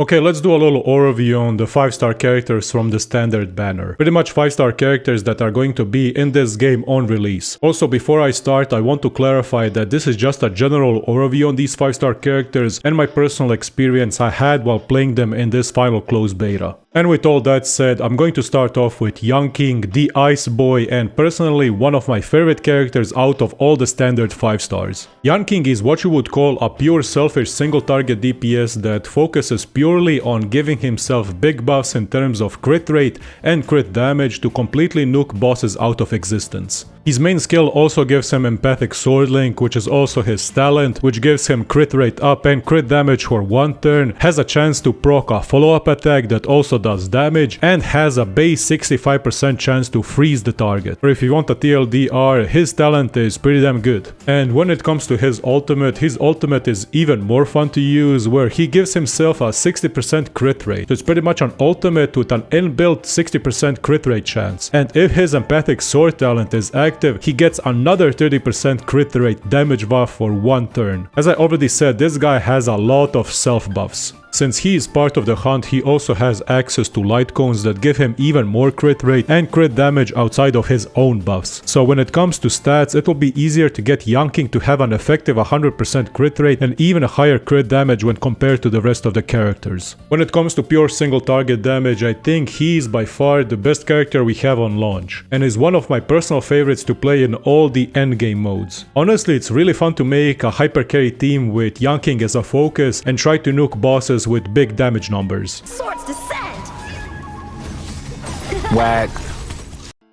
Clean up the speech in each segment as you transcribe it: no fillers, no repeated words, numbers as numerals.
Okay, let's do a little overview on the 5-star characters from the standard banner. Pretty much 5-star characters that are going to be in this game on release. Also, before I start, I want to clarify that this is just a general overview on these 5-star characters and my personal experience I had while playing them in this final closed beta. And with all that said, I'm going to start off with Yanqing, the Ice Boy, and personally one of my favorite characters out of all the standard 5 stars. Yanqing is what you would call a pure selfish single target DPS that focuses purely on giving himself big buffs in terms of crit rate and crit damage to completely nuke bosses out of existence. His main skill also gives him empathic sword link, which is also his talent, which gives him crit rate up and crit damage for 1 turn, has a chance to proc a follow-up attack that also does damage, and has a base 65% chance to freeze the target. Or if you want a TLDR, his talent is pretty damn good. And when it comes to his ultimate is even more fun to use, where he gives himself a 60% crit rate. So it's pretty much an ultimate with an inbuilt 60% crit rate chance. And if his empathic sword talent is active, he gets another 30% crit rate damage buff for 1 turn. As I already said, this guy has a lot of self buffs. Since he is part of the hunt, he also has access to light cones that give him even more crit rate and crit damage outside of his own buffs. So when it comes to stats, it will be easier to get Yanqing to have an effective 100% crit rate and even a higher crit damage when compared to the rest of the characters. When it comes to pure single target damage, I think he is by far the best character we have on launch, and is one of my personal favorites to play in all the endgame modes. Honestly, it's really fun to make a hyper carry team with Yanqing as a focus and try to nuke bosses with big damage numbers. Swords descend! Whack.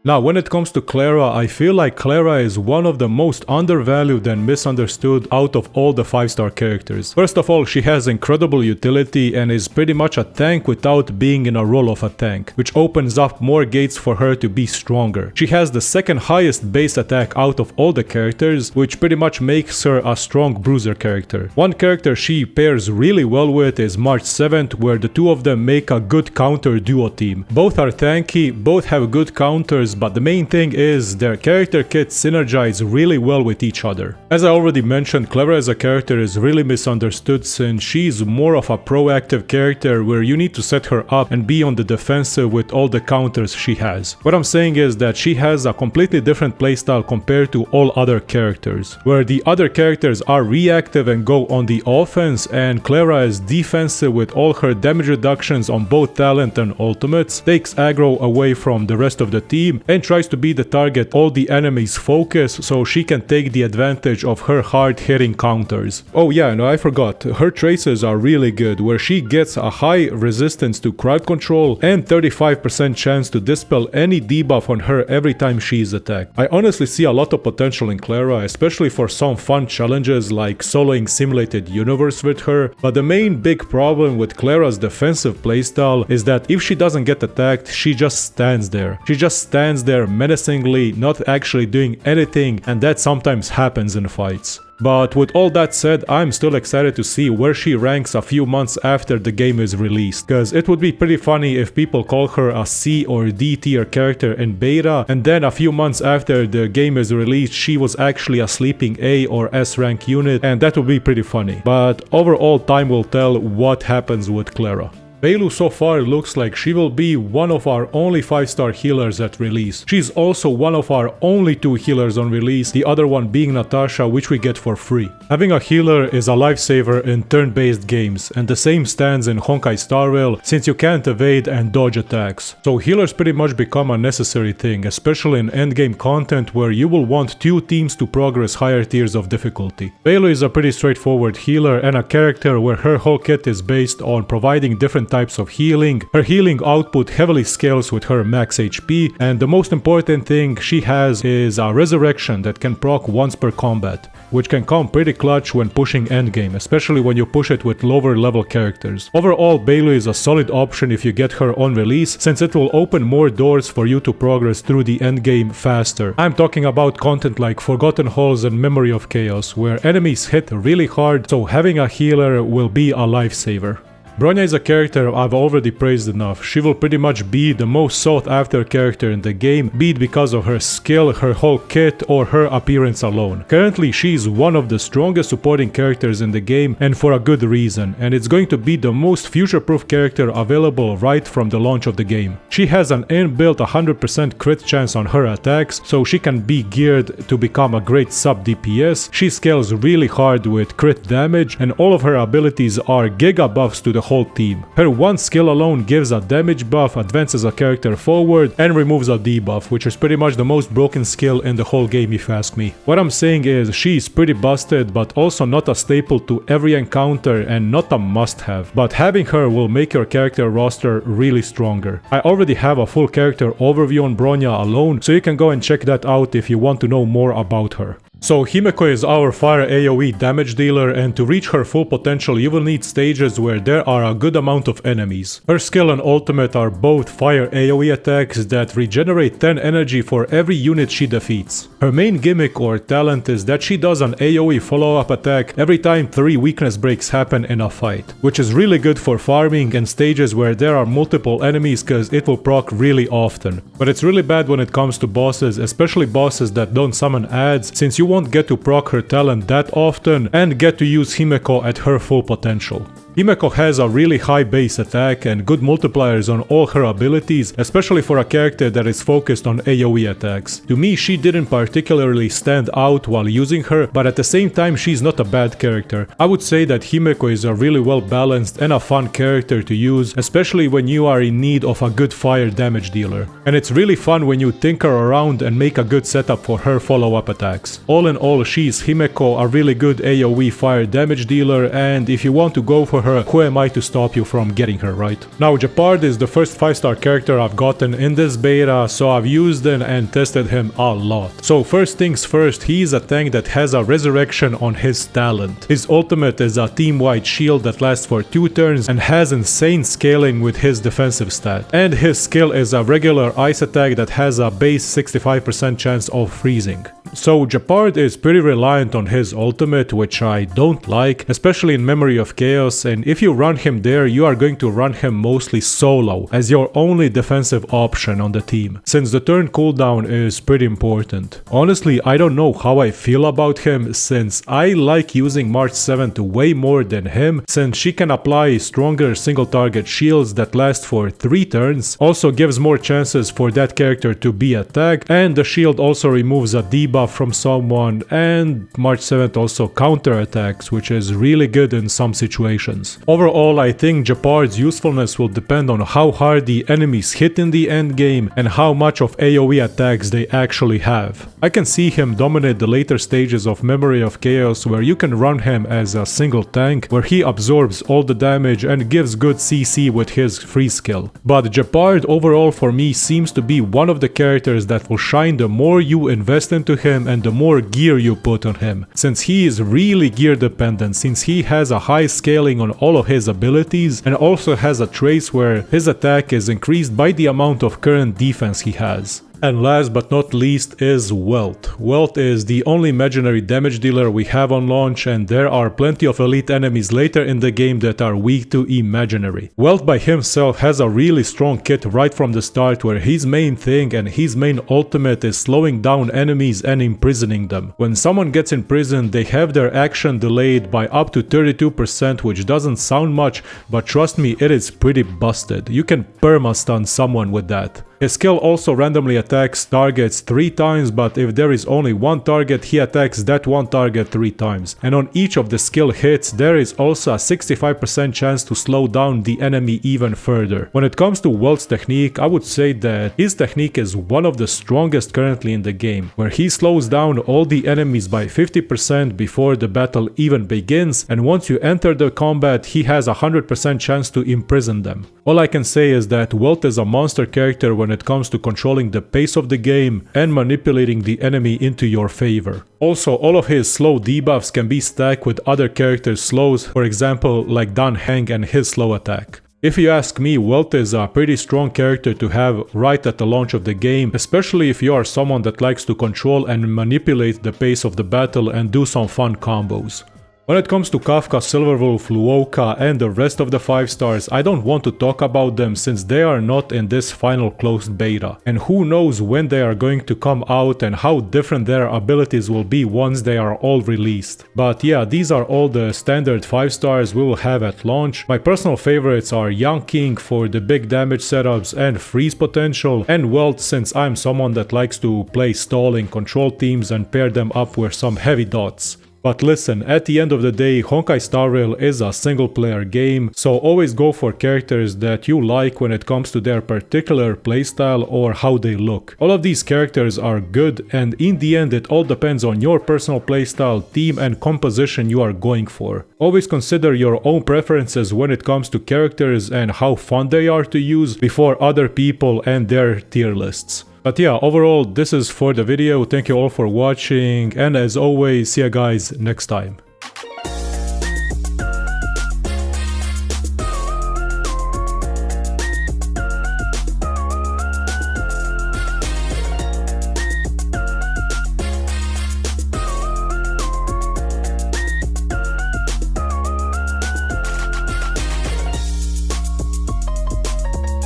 Now, when it comes to Clara, I feel like Clara is one of the most undervalued and misunderstood out of all the 5-star characters. First of all, she has incredible utility and is pretty much a tank without being in a role of a tank, which opens up more gates for her to be stronger. She has the second highest base attack out of all the characters, which pretty much makes her a strong bruiser character. One character she pairs really well with is March 7th, where the two of them make a good counter duo team. Both are tanky, both have good counters, but the main thing is their character kits synergize really well with each other. As I already mentioned, Clara as a character is really misunderstood since she's more of a proactive character where you need to set her up and be on the defensive with all the counters she has. What I'm saying is that she has a completely different playstyle compared to all other characters, where the other characters are reactive and go on the offense, and Clara is defensive with all her damage reductions on both talent and ultimates, takes aggro away from the rest of the team, and tries to be the target all the enemies focus so she can take the advantage of her hard-hitting counters. Oh yeah, no, I forgot, her traces are really good, where she gets a high resistance to crowd control and 35% chance to dispel any debuff on her every time she is attacked. I honestly see a lot of potential in Clara, especially for some fun challenges like soloing Simulated Universe with her, but the main big problem with Clara's defensive playstyle is that if she doesn't get attacked, she just stands there. She just stands there menacingly, not actually doing anything, and that sometimes happens in fights. But with all that said, I'm still excited to see where she ranks a few months after the game is released, cause it would be pretty funny if people call her a C or D tier character in beta, and then a few months after the game is released she was actually a sleeping A or S rank unit, and that would be pretty funny. But overall, time will tell what happens with Clara. Bailu so far looks like she will be one of our only 5-star healers at release. She's also one of our only 2 healers on release, the other one being Natasha, which we get for free. Having a healer is a lifesaver in turn-based games, and the same stands in Honkai Star Rail since you can't evade and dodge attacks. So healers pretty much become a necessary thing, especially in endgame content where you will want 2 teams to progress higher tiers of difficulty. Bailu is a pretty straightforward healer and a character where her whole kit is based on providing different types of healing. Her healing output heavily scales with her max HP, and the most important thing she has is a resurrection that can proc once per combat, which can come pretty clutch when pushing endgame, especially when you push it with lower level characters. Overall, Bailu is a solid option if you get her on release, since it will open more doors for you to progress through the endgame faster. I'm talking about content like Forgotten Halls and Memory of Chaos, where enemies hit really hard, so having a healer will be a lifesaver. Bronya is a character I've already praised enough. She will pretty much be the most sought after character in the game, be it because of her skill, her whole kit, or her appearance alone. Currently, she's one of the strongest supporting characters in the game, and for a good reason, and it's going to be the most future-proof character available right from the launch of the game. She has an inbuilt 100% crit chance on her attacks, so she can be geared to become a great sub DPS. She scales really hard with crit damage, and all of her abilities are giga buffs to the whole team. Her one skill alone gives a damage buff, advances a character forward, and removes a debuff, which is pretty much the most broken skill in the whole game if you ask me. What I'm saying is she's pretty busted, but also not a staple to every encounter and not a must-have. But having her will make your character roster really stronger. I already have a full character overview on Bronya alone, so you can go and check that out if you want to know more about her. So Himeko is our fire AoE damage dealer, and to reach her full potential you will need stages where there are a good amount of enemies. Her skill and ultimate are both fire AoE attacks that regenerate 10 energy for every unit she defeats. Her main gimmick or talent is that she does an AoE follow-up attack every time 3 weakness breaks happen in a fight, which is really good for farming and stages where there are multiple enemies cause it will proc really often. But it's really bad when it comes to bosses, especially bosses that don't summon adds, since you won't get to proc her talent that often and get to use Himeko at her full potential. Himeko has a really high base attack and good multipliers on all her abilities, especially for a character that is focused on AoE attacks. To me, she didn't particularly stand out while using her, but at the same time she's not a bad character. I would say that Himeko is a really well balanced and a fun character to use, especially when you are in need of a good fire damage dealer. And it's really fun when you tinker around and make a good setup for her follow-up attacks. All in all, she's Himeko, a really good AoE fire damage dealer, and if you want to go for her, who am I to stop you from getting her, right? Now, Gepard is the first 5-star character I've gotten in this beta, so I've used him and tested him a lot. So first things first, he's a tank that has a resurrection on his talent. His ultimate is a team-wide shield that lasts for 2 turns and has insane scaling with his defensive stat. And his skill is a regular ice attack that has a base 65% chance of freezing. So Gepard is pretty reliant on his ultimate, which I don't like, especially in Memory of Chaos, and if you run him there, you are going to run him mostly solo, as your only defensive option on the team, since the turn cooldown is pretty important. Honestly, I don't know how I feel about him, since I like using March 7th way more than him, since she can apply stronger single target shields that last for 3 turns, also gives more chances for that character to be attacked, and the shield also removes a debuff from someone, and March 7th also counter attacks, which is really good in some situations. Overall, I think Gepard's usefulness will depend on how hard the enemies hit in the end game and how much of AoE attacks they actually have. I can see him dominate the later stages of Memory of Chaos, where you can run him as a single tank, where he absorbs all the damage and gives good CC with his free skill. But Gepard overall for me seems to be one of the characters that will shine the more you invest into him and the more gear you put on him, since he is really gear dependent, since he has a high scaling on all of his abilities and also has a trace where his attack is increased by the amount of current defense he has. And last but not least is Welt. Welt is the only imaginary damage dealer we have on launch, and there are plenty of elite enemies later in the game that are weak to imaginary. Welt by himself has a really strong kit right from the start, where his main thing and his main ultimate is slowing down enemies and imprisoning them. When someone gets imprisoned, they have their action delayed by up to 32%, which doesn't sound much, but trust me, it is pretty busted. You can perma-stun someone with that. His skill also randomly attacks targets 3 times, but if there is only one target, he attacks that one target 3 times. And on each of the skill hits, there is also a 65% chance to slow down the enemy even further. When it comes to Welt's technique, I would say that his technique is one of the strongest currently in the game, where he slows down all the enemies by 50% before the battle even begins, and once you enter the combat, he has a 100% chance to imprison them. All I can say is that Welt is a monster character when it comes to controlling the pace of the game and manipulating the enemy into your favor. Also, all of his slow debuffs can be stacked with other characters' slows, for example like Dan Heng and his slow attack. If you ask me, Welt is a pretty strong character to have right at the launch of the game, especially if you are someone that likes to control and manipulate the pace of the battle and do some fun combos. When it comes to Kafka, Silverwolf, Luocha and the rest of the 5 stars, I don't want to talk about them since they are not in this final closed beta. And who knows when they are going to come out and how different their abilities will be once they are all released. But yeah, these are all the standard 5 stars we will have at launch. My personal favorites are Yanqing for the big damage setups and freeze potential, and Welt since I'm someone that likes to play stalling control teams and pair them up with some heavy dots. But listen, at the end of the day, Honkai Star Rail is a single player game, so always go for characters that you like when it comes to their particular playstyle or how they look. All of these characters are good, and in the end it all depends on your personal playstyle, team and composition you are going for. Always consider your own preferences when it comes to characters and how fun they are to use before other people and their tier lists. But yeah, overall, this is for the video. Thank you all for watching, and as always, see you guys next time.